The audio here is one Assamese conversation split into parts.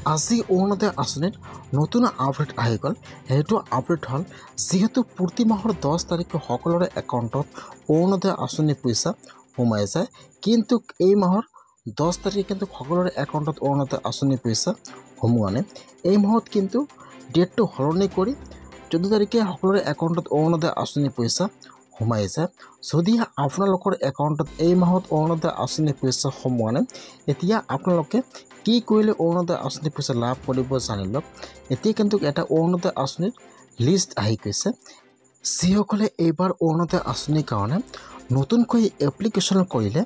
আজি অৰুণোদয় আঁচনিৰ নতুন আপডেট আহি গ'ল। সেইটো আপডেট হ'ল যিহেতু প্ৰতি মাহৰ 10 তাৰিখে সকলোৰে একাউণ্টত অৰুণোদয় আঁচনি পইচা সোমাই যায়, কিন্তু এই মাহৰ 10 তাৰিখে কিন্তু সকলোৰে একাউণ্টত অৰুণোদয় আঁচনি পইচা সোমোৱা নাই। এই মাহত কিন্তু ডেটটো সলনি কৰি 14 তাৰিখে সকলোৰে একাউণ্টত অৰুণোদয় আঁচনি পইচা সোমাই যায়। যদি আপোনালোকৰ একাউণ্টত এই মাহত অৰুণোদয় আঁচনি পইচা সোমোৱা নাই, এতিয়া আপোনালোকে কি কৰিলে অৰুণোদয় আঁচনি পইচা লাভ কৰিব জানি লওক। এতিয়া কিন্তু এটা অৰুণোদয় আঁচনিৰ লিষ্ট আহি গৈছে। যিসকলে এইবাৰ অৰুণোদয় আঁচনিৰ কাৰণে নতুনকৈ এপ্লিকেশ্যন কৰিলে,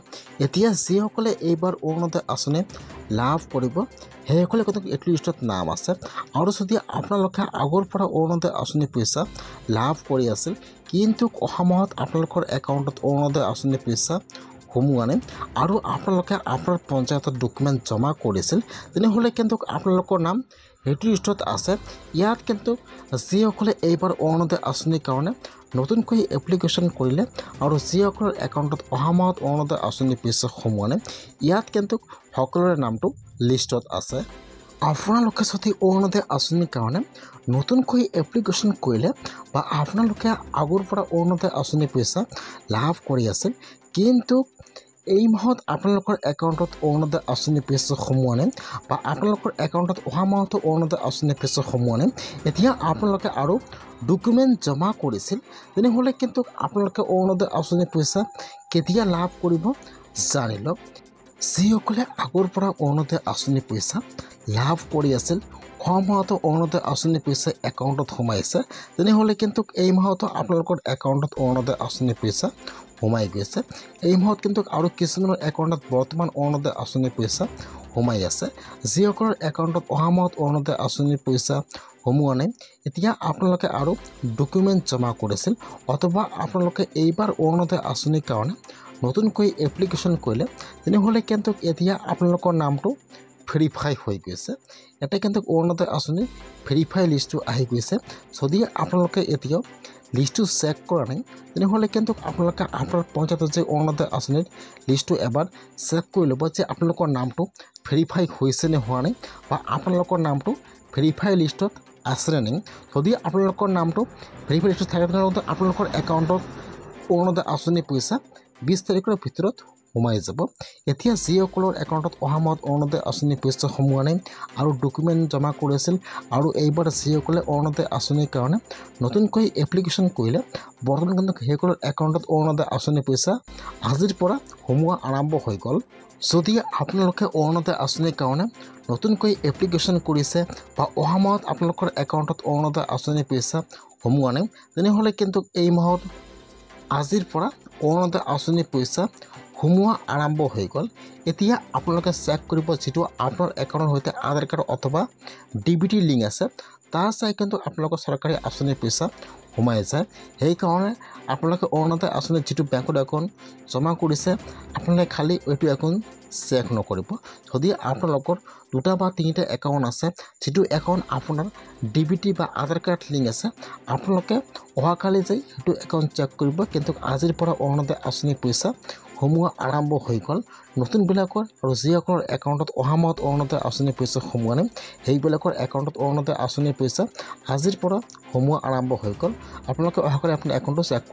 এতিয়া যিসকলে এইবাৰ অৰুণোদয় আঁচনি লাভ কৰিব সেইসকলে কিন্তু এইটো লিষ্টত নাম আছে। আৰু যদি আপোনালোকে আগৰ পৰা অৰুণোদয় আঁচনি পইচা লাভ কৰি আছিল, কিন্তু অহা মাহত আপোনালোকৰ একাউণ্টত অৰুণোদয় আঁচনি পইচা সোমোৱা নাই আৰু আপোনালোকে আপোনাৰ পঞ্চায়তত ডকুমেণ্ট জমা কৰিছিল, তেনেহ'লে কিন্তু আপোনালোকৰ নাম সেইটো লিষ্টত আছে। ইয়াত কিন্তু যিসকলে এইবাৰ অৰুণোদয় আঁচনিৰ কাৰণে নতুনকৈ এপ্লিকেশ্যন কৰিলে আৰু যিসকলৰ একাউণ্টত অহা মাহত অৰুণোদয় আঁচনি পইচা সোমোৱা নাই, ইয়াত কিন্তু সকলোৰে নামটো লিষ্টত আছে। আপোনালোকে যদি অৰুণোদয় আঁচনিৰ কাৰণে নতুনকৈ এপ্লিকেশ্যন কৰিলে বা আপোনালোকে আগৰ পৰা অৰুণোদয় আঁচনি পইচা লাভ কৰি আছিল, কিন্তু এই মাহত আপোনালোকৰ একাউণ্টত অৰুণোদয় আঁচনি পইচা সোমোৱা নাই বা আপোনালোকৰ একাউণ্টত অহা মাহতো অৰুণোদয় আঁচনি পইচা সোমোৱা নাই, এতিয়া আপোনালোকে আৰু ডকুমেণ্ট জমা কৰিছিল, তেনেহ'লে কিন্তু আপোনালোকে অৰুণোদয় আঁচনি পইচা কেতিয়া লাভ কৰিব জানি লওক। যিসকলে আগৰ পৰা অৰুণোদয় আঁচনি পইচা লাভ কৰি আছিল, অহা মাহতো অৰুণোদয় আঁচনি পইচা একাউণ্টত সোমাইছে, তেনেহ'লে কিন্তু এই মাহতো আপোনালোকৰ একাউণ্টত অৰুণোদয় আঁচনি পইচা সোমাই গৈছে। এই মাহত কিন্তু আৰু কিছুমানৰ একাউণ্টত বৰ্তমান অৰুণোদয় আঁচনি পইচা সোমাই আছে। যিসকলৰ একাউণ্টত অহা মাহত অৰুণোদয় আঁচনিৰ পইচা সোমোৱা নাই, এতিয়া আপোনালোকে আৰু ডকুমেণ্ট জমা কৰিছিল অথবা আপোনালোকে এইবাৰ অৰুণোদয় আঁচনিৰ কাৰণে নতুনকৈ এপ্লিকেশ্যন কৰিলে, তেনেহ'লে কিন্তু এতিয়া আপোনালোকৰ নামটো ভেৰিফাই হৈ গৈছে। এটা কিন্তু অৰুণোদয় আঁচনিৰ ভেৰিফাই লিষ্টটো আহি গৈছে। যদি আপোনালোকে এতিয়াও লিষ্টটো চেক কৰা নাই, তেনেহ'লে কিন্তু আপোনালোকে আপোনাৰ পঞ্চায়তত যে অৰুণোদয় আঁচনিৰ লিষ্টটো এবাৰ চেক কৰি ল'ব যে আপোনালোকৰ নামটো ভেৰিফাই হৈছে নে হোৱা নাই বা আপোনালোকৰ নামটো ভেৰিফাই লিষ্টত আছেনে নাই। যদি আপোনালোকৰ নামটো ভেৰিফাই লিষ্টত থাকে, তেনেহ'লে আপোনালোকৰ একাউণ্টত অৰুণোদয় আঁচনি পইচা 20 তাৰিখৰ ভিতৰত সোমাই যাব। এতিয়া যিসকলৰ একাউণ্টত অহা মাহত অৰুণোদয় আঁচনি পইচা সোমোৱা নাই আৰু ডকুমেণ্ট জমা কৰিছিল আৰু এইবাৰ যিসকলে অৰুণোদয় আঁচনিৰ কাৰণে নতুনকৈ এপ্লিকেশ্যন কৰিলে, বৰ্তমান কিন্তু সেইসকলৰ একাউণ্টত অৰুণোদয় আঁচনি পইচা আজিৰ পৰা সোমোৱা আৰম্ভ হৈ গ'ল। যদি আপোনালোকে অৰুণোদয় আঁচনিৰ কাৰণে নতুনকৈ এপ্লিকেশ্যন কৰিছে বা অহা মাহত আপোনালোকৰ একাউণ্টত অৰুণোদয় আঁচনি পইচা সোমোৱা নাই, তেনেহ'লে কিন্তু এই মাহত আজিৰ পৰা অৰুণোদয় আঁচনি পইচা সোমোৱা আৰম্ভ হৈ গ'ল। এতিয়া আপোনালোকে চেক কৰিব, যিটো আপোনাৰ একাউণ্টৰ সৈতে আধাৰ কাৰ্ড অথবা DBT লিংক আছে, তাৰ চাই কিন্তু আপোনালোকৰ চৰকাৰী আঁচনিৰ পইচা সোমাই যায়। সেইকাৰণে আপোনালোকে অৰুণোদয় আঁচনিৰ যিটো বেংকত একাউণ্ট জমা কৰিছে, আপোনালোকে খালী এইটো একাউণ্ট চেক নকৰিব। যদি আপোনালোকৰ 2টা বা 3টা একাউণ্ট আছে, যিটো একাউণ্ট আপোনাৰ DBT বা আধাৰ কাৰ্ড লিংক আছে, আপোনালোকে অহাকালি যাই সেইটো একাউণ্ট চেক কৰিব। কিন্তু আজিৰ পৰা অৰুণোদয় আঁচনিৰ পইচা সোমোৱা আৰম্ভ হৈ গ'ল নতুনবিলাকৰ, আৰু যিসকলৰ একাউণ্টত অহা মাহত অৰুণোদয় আঁচনিৰ পইচা সোমোৱা নাই, সেইবিলাকৰ একাউণ্টত অৰুণোদয় আঁচনিৰ পইচা আজিৰ পৰা সোমোৱা আৰম্ভ হৈ গ'ল। আপোনালোকে অহাকালি আপোনাৰ একাউণ্টটো চেক